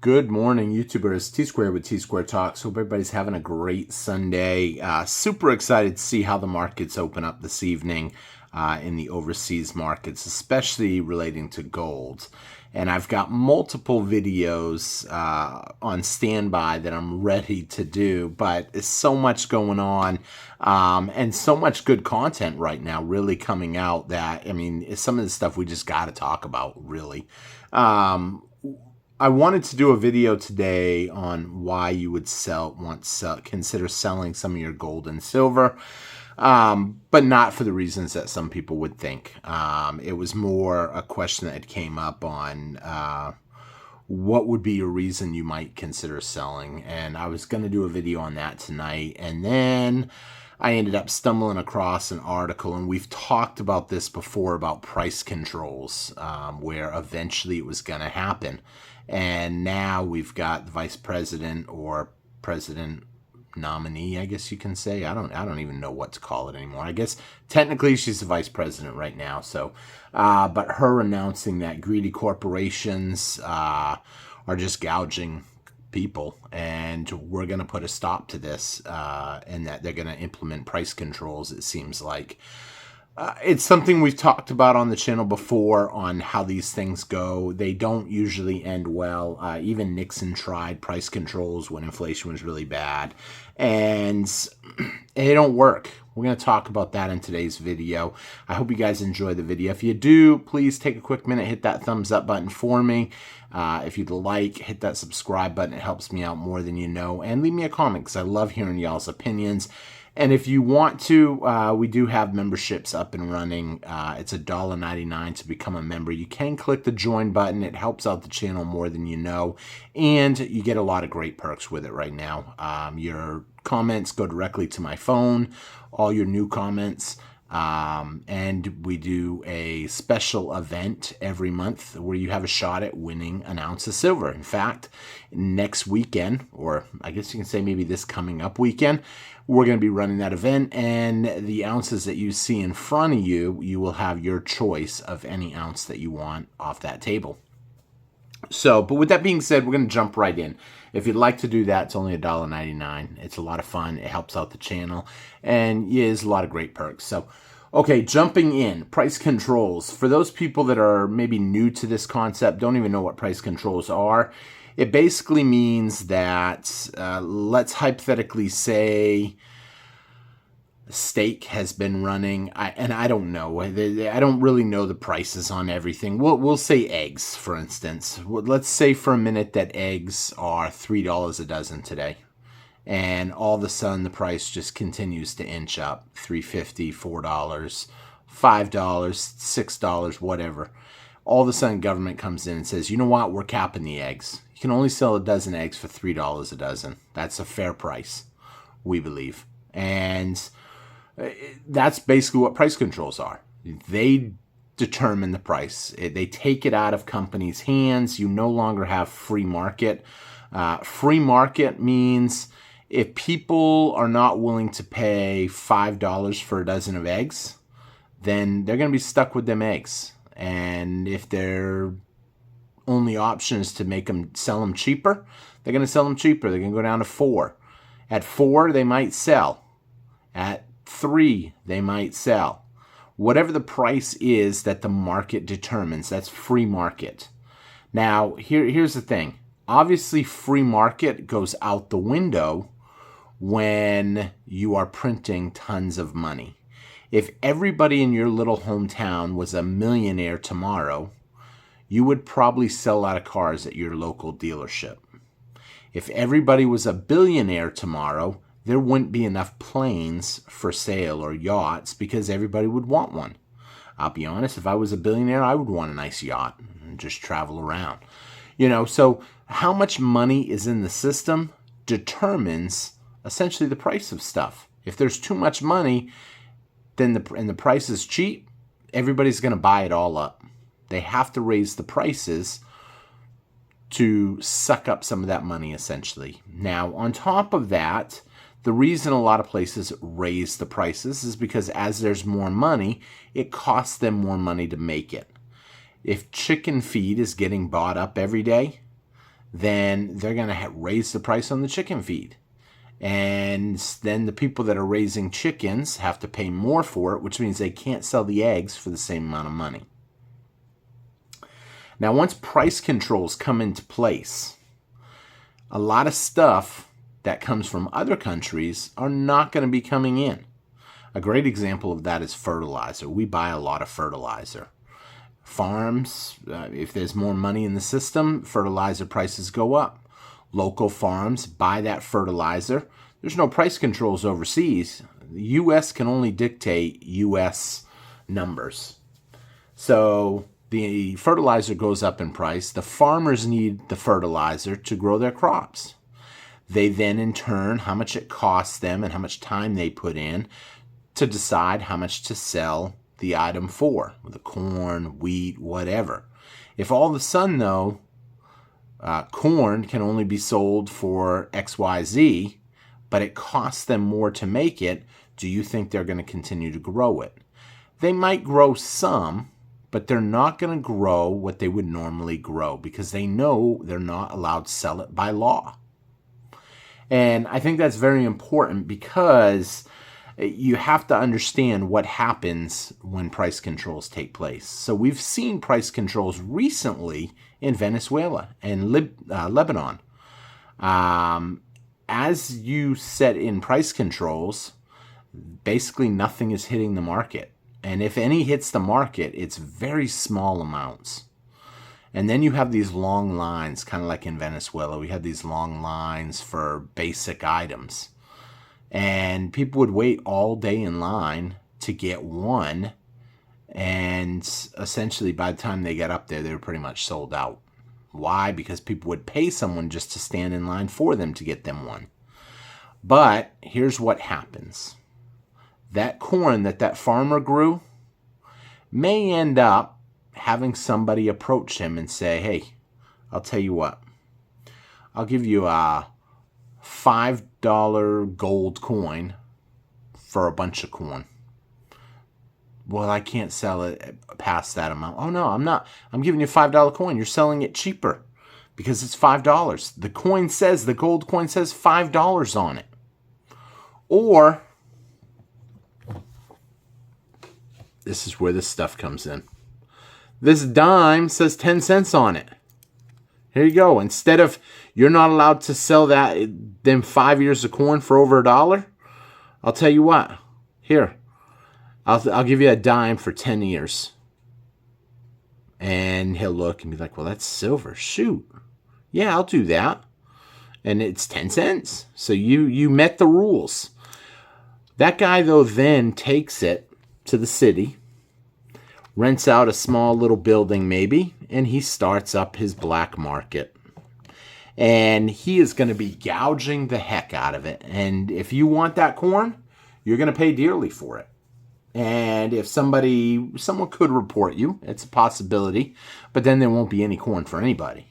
Good morning, YouTubers. T-Square with T-Square Talks. Hope everybody's having a great Sunday. Super excited to see how the markets open up this evening in the overseas markets, especially relating to gold. And I've got multiple videos on standby that I'm ready to do, but there's so much going on and so much good content right now really coming out that, I mean, some of the stuff we just got to talk about, really. I wanted to do a video today on why you would consider selling some of your gold and silver, but not for the reasons that some people would think. It was more a question that came up on what would be your reason you might consider selling, and I was going to do a video on that tonight, and then I ended up stumbling across an article, and we've talked about this before, about price controls, where eventually it was going to happen. And now we've got the vice president or president nominee, I guess you can say. I don't even know what to call it anymore. I guess technically she's the vice president right now. So, but her announcing that greedy corporations are just gouging people, and we're going to put a stop to this, and that they're going to implement price controls, it seems like. It's something we've talked about on the channel before on how these things go. They don't usually end well. Even Nixon tried price controls when inflation was really bad, and they don't work. We're going to talk about that in today's video. I hope you guys enjoy the video. If you do, please take a quick minute, hit that thumbs up button for me. If you'd like, hit that subscribe button. It helps me out more than you know. And leave me a comment because I love hearing y'all's opinions. And if you want to, we do have memberships up and running. It's $1.99 to become a member. You can click the join button. It helps out the channel more than you know. And you get a lot of great perks with it right now. Your comments go directly to my phone, all your new comments. And we do a special event every month where you have a shot at winning an ounce of silver. In fact, next weekend, or I guess you can say maybe this coming up weekend, we're going to be running that event, and the ounces that you see in front of you, you will have your choice of any ounce that you want off that table. So, but with that being said, we're going to jump right in. If you'd like to do that, it's only $1.99. It's a lot of fun. It helps out the channel, and yeah, there's a lot of great perks. So, okay, jumping in, price controls. For those people that are maybe new to this concept, don't even know what price controls are, it basically means that, let's hypothetically say steak has been running, and I don't know, I don't really know the prices on everything. We'll say eggs, for instance. Let's say for a minute that eggs are $3 a dozen today, and all of a sudden the price just continues to inch up, $3.50, $4, $5, $6, whatever. All of a sudden government comes in and says, you know what, we're capping the eggs. You can only sell a dozen eggs for $3 a dozen. That's a fair price, we believe. And that's basically what price controls are. They determine the price. They take it out of companies' hands. You no longer have free market. Free market means if people are not willing to pay $5 for a dozen of eggs, then they're going to be stuck with them eggs. And if their only option is to sell them cheaper, they're going to sell them cheaper. They're going to go down to 4. At 4, they might sell. At 3, they might sell. Whatever the price is that the market determines, that's free market. Now, here's the thing. Obviously, free market goes out the window when you are printing tons of money. If everybody in your little hometown was a millionaire tomorrow, you would probably sell a lot of cars at your local dealership. If everybody was a billionaire tomorrow, there wouldn't be enough planes for sale or yachts because everybody would want one. I'll be honest, if I was a billionaire, I would want a nice yacht and just travel around. You know, so how much money is in the system determines essentially the price of stuff. If there's too much money, then the price is cheap, everybody's going to buy it all up. They have to raise the prices to suck up some of that money, essentially. Now, on top of that, the reason a lot of places raise the prices is because as there's more money, it costs them more money to make it. If chicken feed is getting bought up every day, then they're going to raise the price on the chicken feed. And then the people that are raising chickens have to pay more for it, which means they can't sell the eggs for the same amount of money. Now, once price controls come into place, a lot of stuff that comes from other countries are not going to be coming in. A great example of that is fertilizer. We buy a lot of fertilizer. Farms, if there's more money in the system, fertilizer prices go up. Local farms buy that fertilizer. There's no price controls overseas. The U.S. can only dictate U.S. numbers. So the fertilizer goes up in price. The farmers need the fertilizer to grow their crops. They then, in turn, how much it costs them and how much time they put in to decide how much to sell the item for, the corn, wheat, whatever. If all of a sudden, though, corn can only be sold for XYZ, but it costs them more to make it, do you think they're going to continue to grow it? They might grow some, but they're not going to grow what they would normally grow because they know they're not allowed to sell it by law. And I think that's very important because you have to understand what happens when price controls take place. So we've seen price controls recently in Venezuela and Lebanon. As you set in price controls, basically nothing is hitting the market. And if any hits the market, it's very small amounts. And then you have these long lines, kind of like in Venezuela. We had these long lines for basic items. And people would wait all day in line to get one. And essentially, by the time they got up there, they were pretty much sold out. Why? Because people would pay someone just to stand in line for them to get them one. But here's what happens. That corn that farmer grew may end up having somebody approach him and say, hey, I'll tell you what. I'll give you a $5 gold coin for a bunch of corn. Well, I can't sell it past that amount. Oh, no, I'm not. I'm giving you a $5 coin. You're selling it cheaper because it's $5. The gold coin says $5 on it. Or, this is where this stuff comes in. This dime says 10 cents on it. Here you go. Instead of you're not allowed to sell them 5 ears of corn for over $1, I'll tell you what. Here, I'll give you a dime for 10 ears. And he'll look and be like, well, that's silver. Shoot. Yeah, I'll do that. And it's 10 cents. So you met the rules. That guy, though, then takes it to the city, rents out a small little building maybe, and he starts up his black market. And he is going to be gouging the heck out of it. And if you want that corn, you're going to pay dearly for it. And if someone could report you, it's a possibility, but then there won't be any corn for anybody.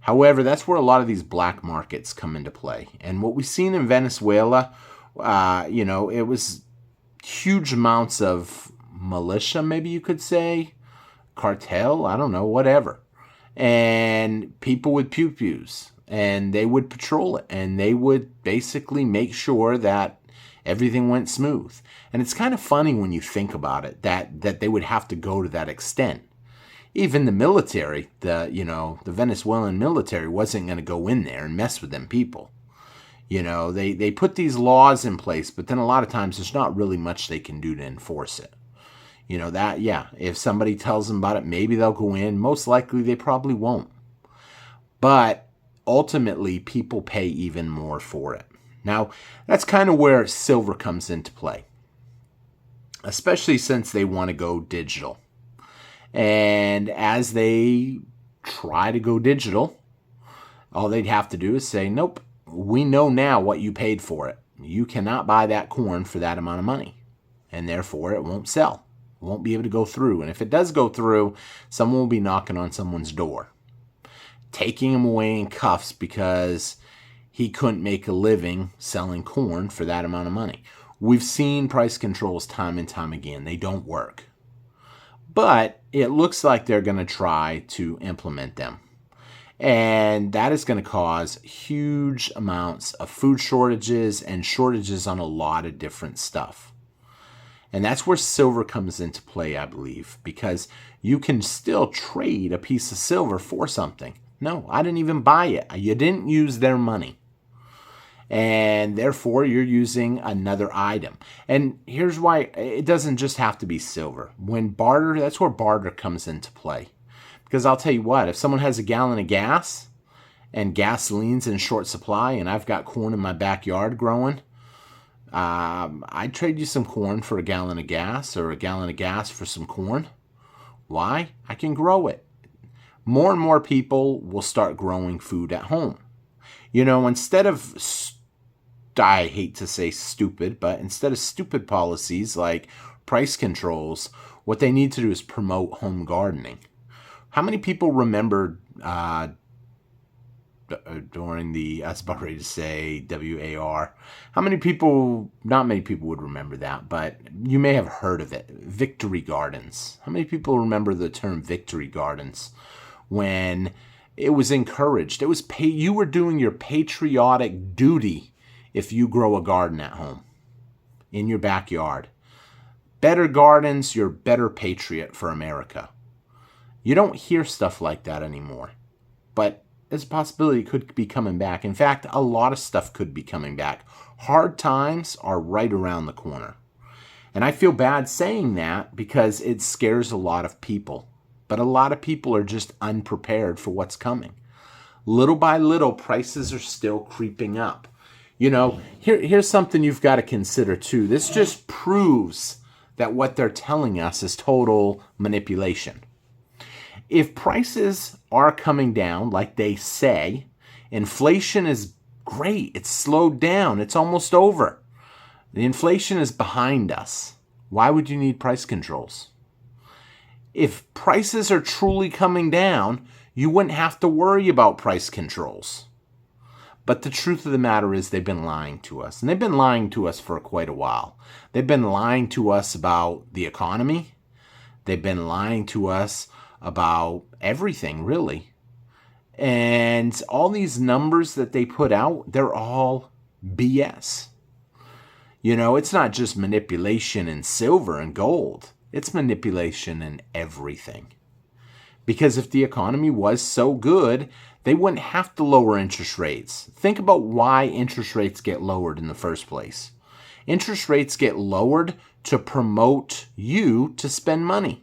However, that's where a lot of these black markets come into play. And what we've seen in Venezuela, it was huge amounts of militia, maybe you could say, cartel, I don't know, whatever. And people with pew-pews, and they would patrol it, and they would basically make sure that everything went smooth. And it's kind of funny when you think about it, that they would have to go to that extent. Even the military, the Venezuelan military wasn't going to go in there and mess with them people. They put these laws in place, but then a lot of times there's not really much they can do to enforce it. If somebody tells them about it, maybe they'll go in. Most likely they probably won't. But ultimately, people pay even more for it. Now, that's kind of where silver comes into play, especially since they want to go digital. And as they try to go digital, all they'd have to do is say, nope, we know now what you paid for it. You cannot buy that corn for that amount of money. And therefore, it won't sell. It won't be able to go through. And if it does go through, someone will be knocking on someone's door, taking him away in cuffs because he couldn't make a living selling corn for that amount of money. We've seen price controls time and time again. They don't work. But it looks like they're going to try to implement them. And that is going to cause huge amounts of food shortages and shortages on a lot of different stuff. And that's where silver comes into play, I believe, because you can still trade a piece of silver for something. No, I didn't even buy it. You didn't use their money. And therefore, you're using another item. And here's why it doesn't just have to be silver. When barter, that's where barter comes into play. Because I'll tell you what, if someone has a gallon of gas and gasoline's in short supply and I've got corn in my backyard growing, I'd trade you some corn for a gallon of gas or a gallon of gas for some corn. Why? I can grow it. More and more people will start growing food at home. You know, instead of, I hate to say stupid, but instead of stupid policies like price controls, what they need to do is promote home gardening. How many people remember during the, I was about ready to say WAR, how many people, not many people would remember that, but you may have heard of it, victory gardens. How many people remember the term victory gardens when it was encouraged? It was you were doing your patriotic duty if you grow a garden at home in your backyard. Better gardens, you're a better patriot for America. You don't hear stuff like that anymore, but there's a possibility it could be coming back. In fact, a lot of stuff could be coming back. Hard times are right around the corner. And I feel bad saying that because it scares a lot of people. But a lot of people are just unprepared for what's coming. Little by little, prices are still creeping up. You know, here's something you've got to consider too. This just proves that what they're telling us is total manipulation. If prices are coming down like they say, inflation is great. It's slowed down. It's almost over. The inflation is behind us. Why would you need price controls? If prices are truly coming down, you wouldn't have to worry about price controls. But the truth of the matter is they've been lying to us. And they've been lying to us for quite a while. They've been lying to us about the economy. They've been lying to us about everything, really. And all these numbers that they put out, they're all BS. You know, it's not just manipulation in silver and gold. It's manipulation in everything. Because if the economy was so good, they wouldn't have to lower interest rates. Think about why interest rates get lowered in the first place. Interest rates get lowered to promote you to spend money.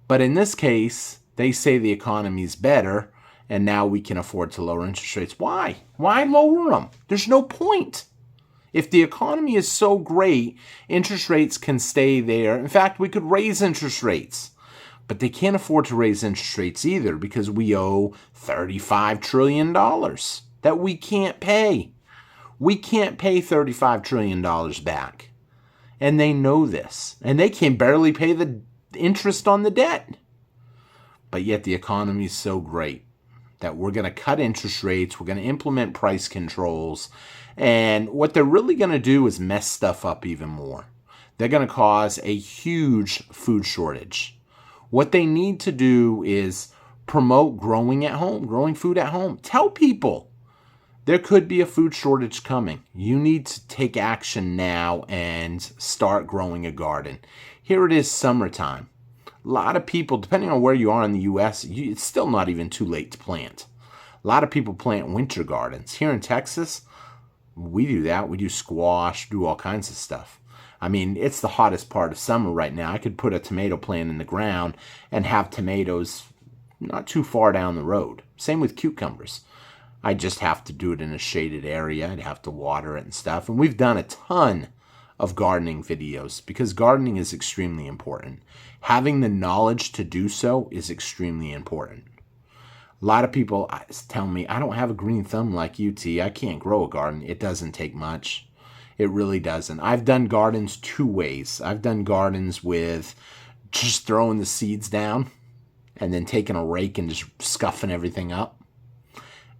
But in this case, they say the economy's better and now we can afford to lower interest rates. Why? Why lower them? There's no point. If the economy is so great, interest rates can stay there. In fact, we could raise interest rates. But they can't afford to raise interest rates either because we owe $35 trillion that we can't pay. We can't pay $35 trillion back. And they know this. And they can barely pay the interest on the debt. But yet the economy is so great that we're going to cut interest rates. We're going to implement price controls. And what they're really going to do is mess stuff up even more. They're going to cause a huge food shortage. What they need to do is promote growing at home, growing food at home. Tell people there could be a food shortage coming. You need to take action now and start growing a garden. Here it is, summertime. A lot of people, depending on where you are in the U.S., it's still not even too late to plant. A lot of people plant winter gardens. Here in Texas, we do that. We do squash, do all kinds of stuff. I mean, it's the hottest part of summer right now. I could put a tomato plant in the ground and have tomatoes not too far down the road. Same with cucumbers. I just have to do it in a shaded area. I'd have to water it and stuff. And we've done a ton of gardening videos because gardening is extremely important. Having the knowledge to do so is extremely important. A lot of people tell me, I don't have a green thumb like you, T. I can't grow a garden. It doesn't take much. It really doesn't. I've done gardens two ways. I've done gardens with just throwing the seeds down and then taking a rake and just scuffing everything up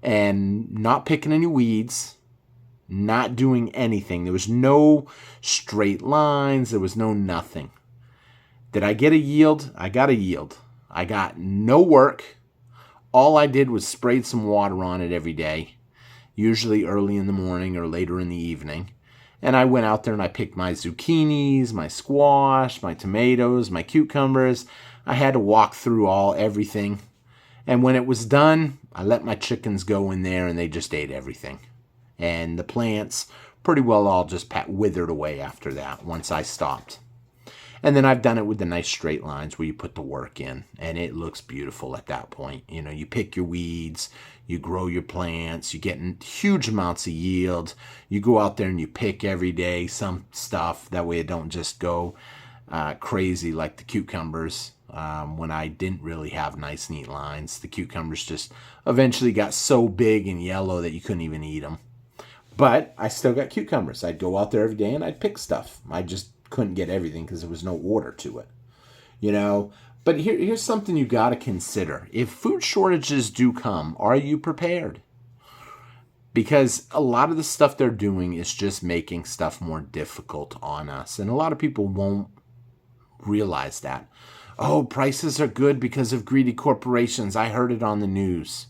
and not picking any weeds, not doing anything. There was no straight lines. There was no nothing. Did I get a yield? I got a yield. I got no work. All I did was sprayed some water on it every day, usually early in the morning or later in the evening. And I went out there and I picked my zucchinis, my squash, my tomatoes, my cucumbers. I had to walk through everything. And when it was done, I let my chickens go in there and they just ate everything. And the plants pretty well all just withered away after that once I stopped. And then I've done it with the nice straight lines where you put the work in, and it looks beautiful at that point. You know, you pick your weeds, you grow your plants, you get huge amounts of yield. You go out there and you pick every day some stuff. That way it don't just go crazy like the cucumbers. When I didn't really have nice, neat lines, the cucumbers just eventually got so big and yellow that you couldn't even eat them. But I still got cucumbers. I'd go out there every day and I'd pick stuff. I just couldn't get everything because there was no order to it, you know. But here's something you got to consider. If food shortages do come, are you prepared? Because a lot of the stuff they're doing is just making stuff more difficult on us. And a lot of people won't realize that. Oh, prices are good because of greedy corporations. I heard it on the news.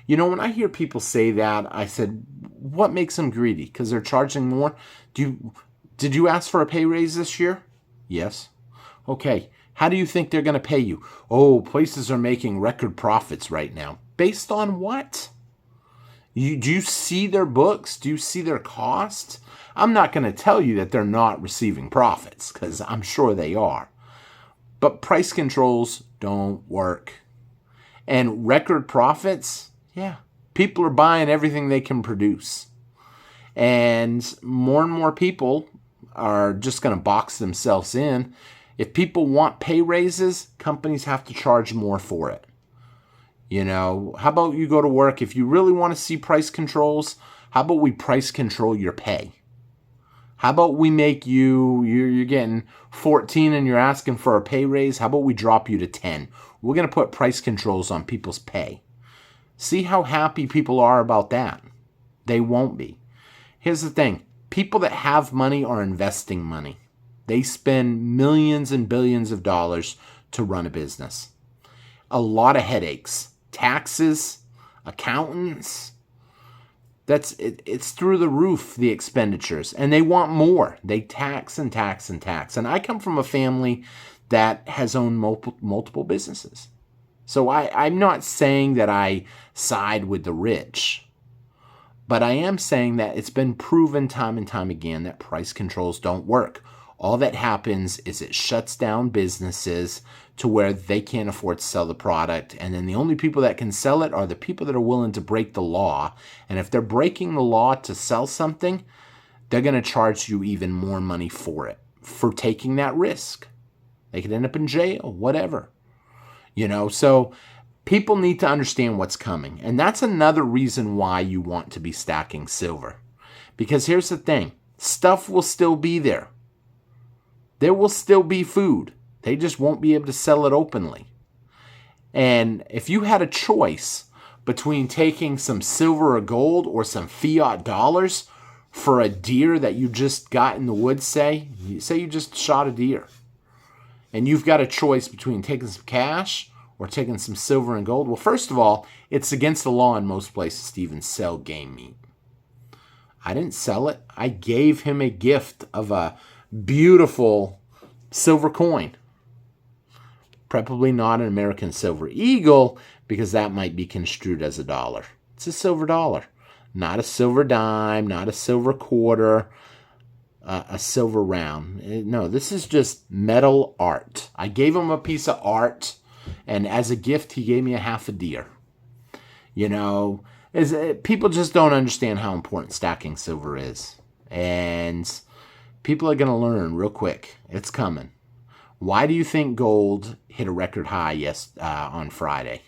You know, when I hear people say that, I said, what makes them greedy? Because they're charging more? Did you ask for a pay raise this year? Yes. Okay. How do you think they're going to pay you? Oh, places are making record profits right now. Based on what? Do you see their books? Do you see their costs? I'm not going to tell you that they're not receiving profits, because I'm sure they are. But price controls don't work. And record profits, yeah, people are buying everything they can produce. And more people are just going to box themselves in. If people want pay raises, companies have to charge more for it. You know, how about you go to work? If you really want to see price controls, how about we price control your pay? How about we make you're getting 14 and you're asking for a pay raise? How about we drop you to 10? We're going to put price controls on people's pay. See how happy people are about that. They won't be. Here's the thing. People that have money are investing money. They spend millions and billions of dollars to run a business. A lot of headaches. Taxes, accountants. It's through the roof, the expenditures. And they want more. They tax and tax and tax. And I come from a family that has owned multiple businesses. So I'm not saying that I side with the rich. But I am saying that it's been proven time and time again that price controls don't work. All that happens is it shuts down businesses to where they can't afford to sell the product. And then the only people that can sell it are the people that are willing to break the law. And if they're breaking the law to sell something, they're going to charge you even more money for it, for taking that risk. They could end up in jail, whatever. You know, so people need to understand what's coming. And that's another reason why you want to be stacking silver. Because here's the thing. Stuff will still be there. There will still be food. They just won't be able to sell it openly. And if you had a choice between taking some silver or gold or some fiat dollars for a deer that you just got in the woods, say you just shot a deer. And you've got a choice between taking some cash or taking some silver and gold. Well, first of all, it's against the law in most places to even sell game meat. I didn't sell it. I gave him a gift of a beautiful silver coin. Preferably not an American silver eagle, because that might be construed as a dollar. It's a silver dollar. Not a silver dime, not a silver quarter, a silver round. No, this is just metal art. I gave him a piece of art. And as a gift, he gave me a half a deer. You know, people just don't understand how important stacking silver is. And people are going to learn real quick. It's coming. Why do you think gold hit a record high on Friday?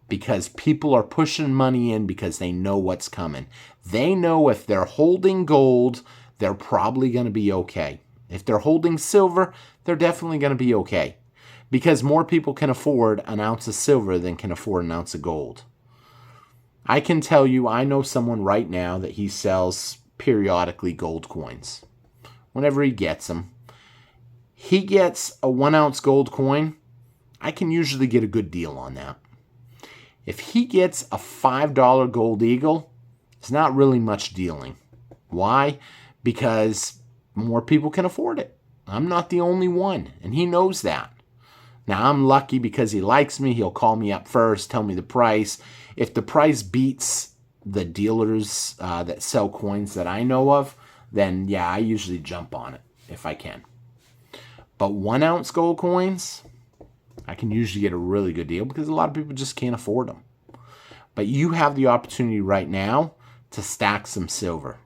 Because people are pushing money in because they know what's coming. They know if they're holding gold, they're probably going to be okay. If they're holding silver, they're definitely going to be okay. Because more people can afford an ounce of silver than can afford an ounce of gold. I can tell you, I know someone right now that he sells periodically gold coins. Whenever he gets them. He gets a 1 ounce gold coin. I can usually get a good deal on that. If he gets a $5 gold eagle, it's not really much dealing. Why? Because more people can afford it. I'm not the only one, and he knows that. Now, I'm lucky because he likes me. He'll call me up first, tell me the price. If the price beats the dealers that sell coins that I know of, then yeah, I usually jump on it if I can. But 1 ounce gold coins, I can usually get a really good deal because a lot of people just can't afford them. But you have the opportunity right now to stack some silver.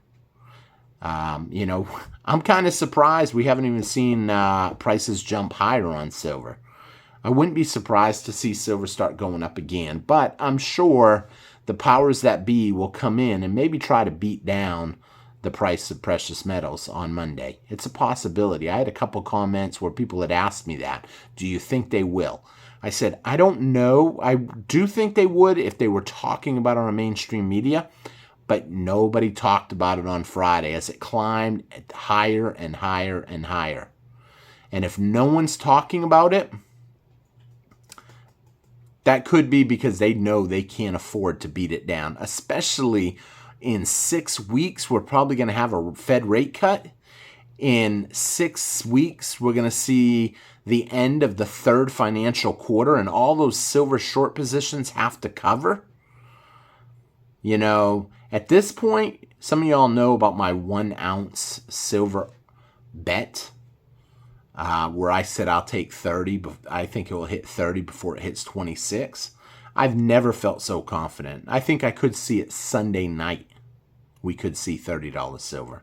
I'm kind of surprised we haven't even seen prices jump higher on silver. I wouldn't be surprised to see silver start going up again, but I'm sure the powers that be will come in and maybe try to beat down the price of precious metals on Monday. It's a possibility. I had a couple comments where people had asked me that. Do you think they will? I said, I don't know. I do think they would if they were talking about it on mainstream media, but nobody talked about it on Friday as it climbed higher and higher and higher. And if no one's talking about it, that could be because they know they can't afford to beat it down, especially in 6 weeks. We're probably going to have a Fed rate cut. In 6 weeks, we're going to see the end of the third financial quarter, and all those silver short positions have to cover. At this point, some of y'all know about my 1 ounce silver bet. Where I said I'll take 30, but I think it will hit 30 before it hits 26. I've never felt so confident. I think I could see it Sunday night. We could see $30 silver.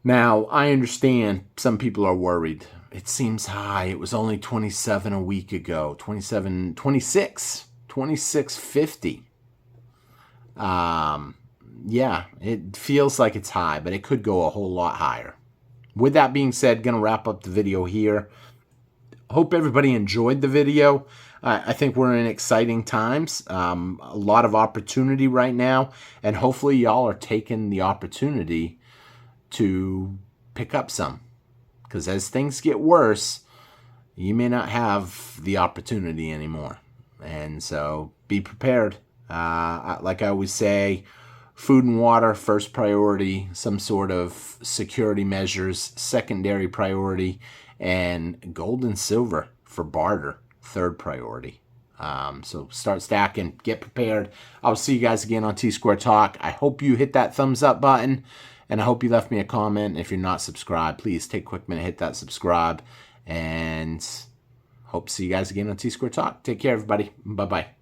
Now, I understand some people are worried. It seems high. It was only 27 a week ago. 26.50. Yeah, it feels like it's high, but it could go a whole lot higher. With that being said, going to wrap up the video here. Hope everybody enjoyed the video. I think we're in exciting times. A lot of opportunity right now. And hopefully y'all are taking the opportunity to pick up some. Because as things get worse, you may not have the opportunity anymore. And so be prepared. Like I always say, food and water, first priority, some sort of security measures, secondary priority, and gold and silver for barter, third priority. So start stacking, get prepared. I'll see you guys again on T-Square Talk. I hope you hit that thumbs up button, and I hope you left me a comment. If you're not subscribed, please take a quick minute, hit that subscribe, and hope to see you guys again on T-Square Talk. Take care, everybody. Bye-bye.